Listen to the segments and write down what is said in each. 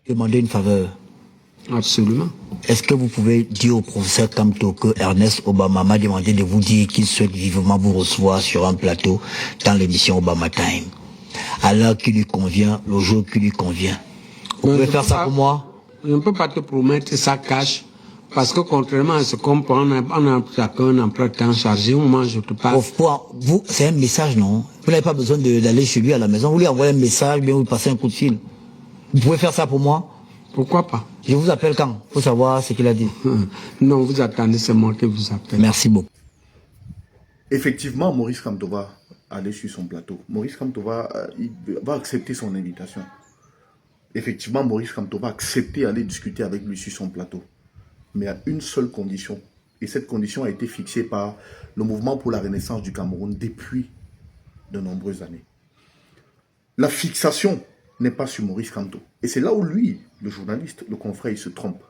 Demander une faveur. Absolument. Est-ce que vous pouvez dire au professeur Kamto que Ernest Obama m'a demandé de vous dire qu'il souhaite vivement vous recevoir sur un plateau dans l'émission Obama Time, à l'heure qui lui convient, le jour qui lui convient? Vous pouvez faire ça pour moi? Je ne peux pas te promettre ça cash, parce que contrairement à ce qu'on prend, on a chacun un emploi de temps chargé. Moi, je te parle. Vous, c'est un message, non? Vous n'avez pas besoin d'aller chez lui à la maison. Vous lui envoyez un message, bien vous lui passez un coup de fil. Vous pouvez faire ça pour moi? Pourquoi pas? Je vous appelle quand? Pour savoir ce qu'il a dit. Non, vous attendez, c'est moi qui vous appelle. Merci beaucoup. Effectivement, Maurice Kamto va aller sur son plateau. Maurice Kamto va accepter son invitation. Effectivement, Maurice Kamto va accepter d'aller discuter avec lui sur son plateau. Mais à une seule condition. Et cette condition a été fixée par le mouvement pour la renaissance du Cameroun depuis de nombreuses années. La fixation n'est pas sur Maurice Kamto. Et c'est là où lui, le journaliste, le confrère, il se trompe.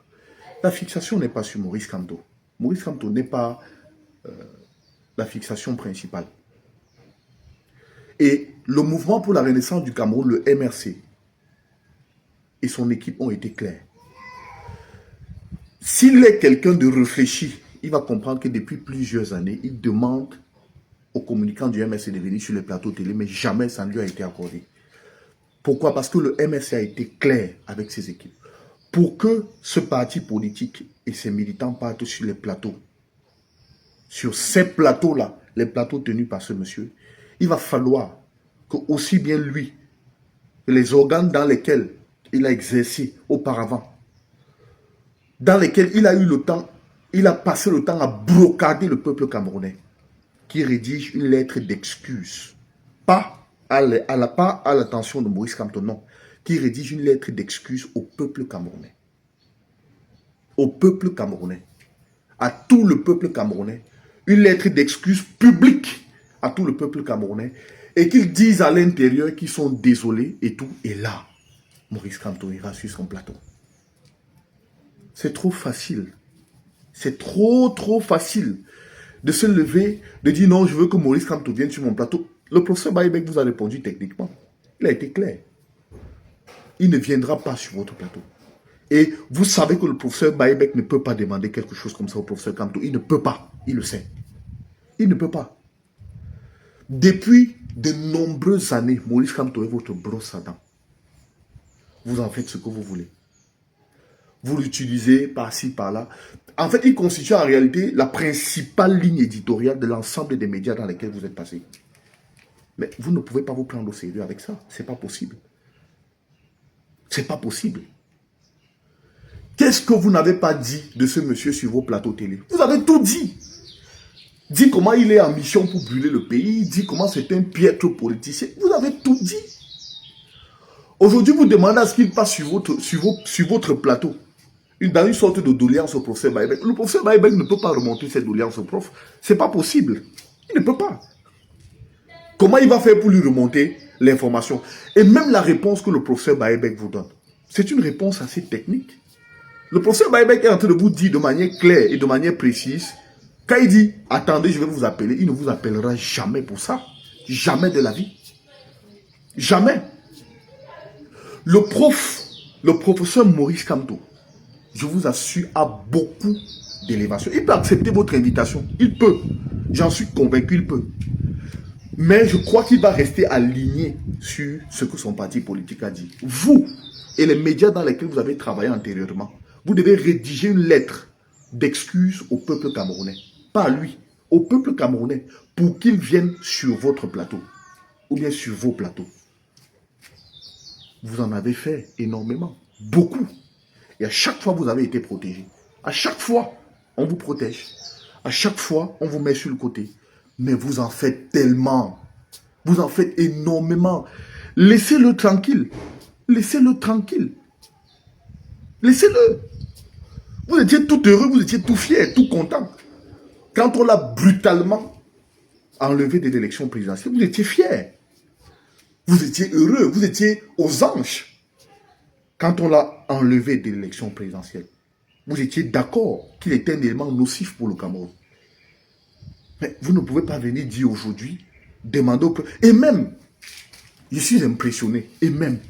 La fixation n'est pas sur Maurice Kamto. Maurice Kamto n'est pas la fixation principale. Et le mouvement pour la renaissance du Cameroun, le MRC, et son équipe ont été clairs. S'il est quelqu'un de réfléchi, il va comprendre que depuis plusieurs années, il demande aux communicants du MRC de venir sur les plateaux télé, mais jamais ça ne lui a été accordé. Pourquoi? Parce que le MRC a été clair avec ses équipes. Pour que ce parti politique et ses militants partent sur les plateaux, sur ces plateaux-là, les plateaux tenus par ce monsieur, il va falloir que aussi bien lui, que les organes dans lesquels il a exercé auparavant, dans lesquels il a eu le temps, il a passé le temps à brocader le peuple camerounais, qui rédige une lettre d'excuse, pas à l'attention de Maurice Kamto, non, qui rédige une lettre d'excuse au peuple camerounais. Au peuple camerounais. À tout le peuple camerounais. Une lettre d'excuse publique à tout le peuple camerounais. Et qu'ils disent à l'intérieur qu'ils sont désolés et tout. Et là, Maurice Kamto ira sur son plateau. C'est trop facile. C'est trop facile de se lever, de dire non, je veux que Maurice Kamto vienne sur mon plateau. Le professeur Baïbek vous a répondu techniquement. Il a été clair. Il ne viendra pas sur votre plateau. Et vous savez que le professeur Baïbek ne peut pas demander quelque chose comme ça au professeur Kamto. Il ne peut pas. Il le sait. Il ne peut pas. Depuis de nombreuses années, Maurice Kamto est votre brosse à dents. Vous en faites ce que vous voulez. Vous l'utilisez par-ci, par-là. En fait, il constitue en réalité la principale ligne éditoriale de l'ensemble des médias dans lesquels vous êtes passé. Mais vous ne pouvez pas vous prendre au sérieux avec ça. C'est pas possible. C'est pas possible. Qu'est-ce que vous n'avez pas dit de ce monsieur sur vos plateaux télé? Vous avez tout dit. Dit comment il est en mission pour brûler le pays. Dit comment c'est un piètre politicien. Vous avez tout dit. Aujourd'hui, vous demandez à ce qu'il passe sur votre plateau. Dans une sorte de doléance au professeur Baïbek. Le professeur Baïbek ne peut pas remonter cette doléance au prof. C'est pas possible. Il ne peut pas. Comment il va faire pour lui remonter l'information? Et même la réponse que le professeur Baïbek vous donne, c'est une réponse assez technique. Le professeur Baïbek est en train de vous dire de manière claire et de manière précise, quand il dit « Attendez, je vais vous appeler », il ne vous appellera jamais pour ça. Jamais de la vie. Jamais. Le professeur Maurice Kamto, je vous assure, a beaucoup d'élévation. Il peut accepter votre invitation. Il peut. J'en suis convaincu, il peut. Mais je crois qu'il va rester aligné sur ce que son parti politique a dit. Vous et les médias dans lesquels vous avez travaillé antérieurement, vous devez rédiger une lettre d'excuse au peuple camerounais. Pas à lui, au peuple camerounais, pour qu'il vienne sur votre plateau. Ou bien sur vos plateaux. Vous en avez fait énormément. Beaucoup. Et à chaque fois, vous avez été protégé. À chaque fois, on vous protège. À chaque fois, on vous met sur le côté. Mais vous en faites tellement. Vous en faites énormément. Laissez-le tranquille. Laissez-le tranquille. Laissez-le. Vous étiez tout heureux, vous étiez tout fier, tout content. Quand on l'a brutalement enlevé de l'élection présidentielle, vous étiez fier. Vous étiez heureux, vous étiez aux anges. Quand on l'a enlevé de l'élection présidentielle, vous étiez d'accord qu'il était un élément nocif pour le Cameroun. Mais vous ne pouvez pas venir dire aujourd'hui, demander au peuple. Et même, je suis impressionné, et même,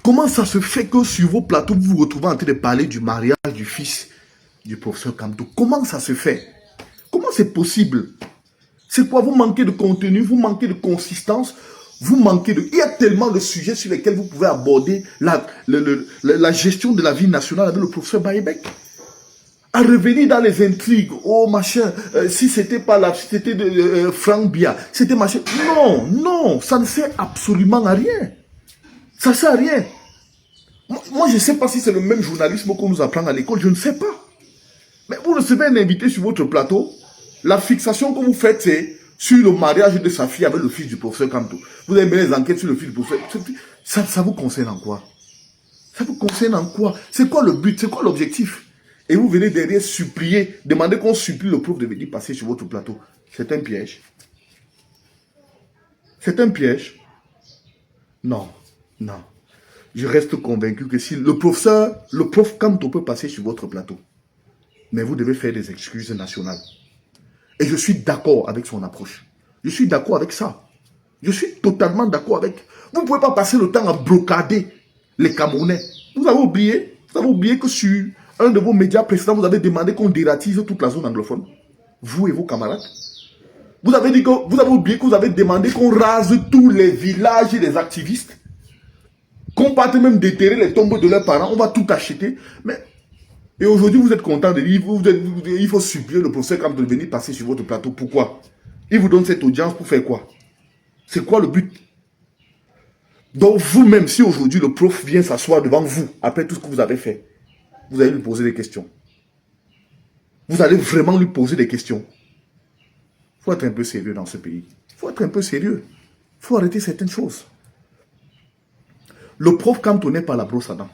Comment ça se fait que sur vos plateaux, vous vous retrouvez en train de parler du mariage du fils du professeur Kamto? Comment ça se fait? Comment c'est possible? C'est quoi? Vous manquez de contenu, vous manquez de consistance, vous manquez de... Il y a tellement de sujets sur lesquels vous pouvez aborder la gestion de la vie nationale avec le professeur Baïbek. À revenir dans les intrigues, oh machin, si c'était pas là, si c'était Franck Bia, c'était machin. Non, non, ça ne sert absolument à rien. Ça ne sert à rien. Moi, je ne sais pas si c'est le même journalisme qu'on nous apprend à l'école, je ne sais pas. Mais vous recevez un invité sur votre plateau, la fixation que vous faites, c'est sur le mariage de sa fille avec le fils du professeur Kamto. Vous avez mis les enquêtes sur le fils du professeur. Ça vous concerne en quoi? Ça vous concerne en quoi? C'est quoi le but? C'est quoi l'objectif? Et vous venez derrière supplier, demander qu'on supplie le prof de venir passer sur votre plateau. C'est un piège. C'est un piège. Non, non. Je reste convaincu que si le prof Kamto peut passer sur votre plateau, mais vous devez faire des excuses nationales. Et je suis d'accord avec son approche. Je suis d'accord avec ça. Je suis totalement d'accord avec... Vous ne pouvez pas passer le temps à brocader les Camerounais. Vous avez oublié que sur un de vos médias précédents, vous avez demandé qu'on dératise toute la zone anglophone. Vous et vos camarades. Vous avez oublié que vous avez demandé qu'on rase tous les villages et les activistes. Qu'on parte même déterrer les tombes de leurs parents. On va tout acheter. Mais... Et aujourd'hui, vous êtes content de dire, il faut supplier le professeur Kamto de venir passer sur votre plateau. Pourquoi? Il vous donne cette audience pour faire quoi? C'est quoi le but? Donc vous-même, si aujourd'hui le prof vient s'asseoir devant vous, après tout ce que vous avez fait, vous allez lui poser des questions. Vous allez vraiment lui poser des questions. Il faut être un peu sérieux dans ce pays. Il faut être un peu sérieux. Il faut arrêter certaines choses. Le prof Kamto n'est pas la brosse à dents.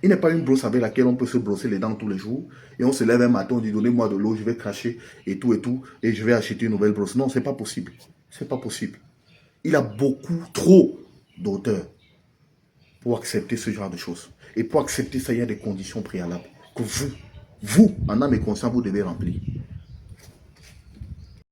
Il n'est pas une brosse avec laquelle on peut se brosser les dents tous les jours. Et on se lève un matin, on dit donnez-moi de l'eau, je vais cracher et tout, et je vais acheter une nouvelle brosse. Non, c'est pas possible. C'est pas possible. Il a beaucoup, trop d'auteur pour accepter ce genre de choses. Et pour accepter ça, il y a des conditions préalables que vous, en âme et conscience, vous devez remplir.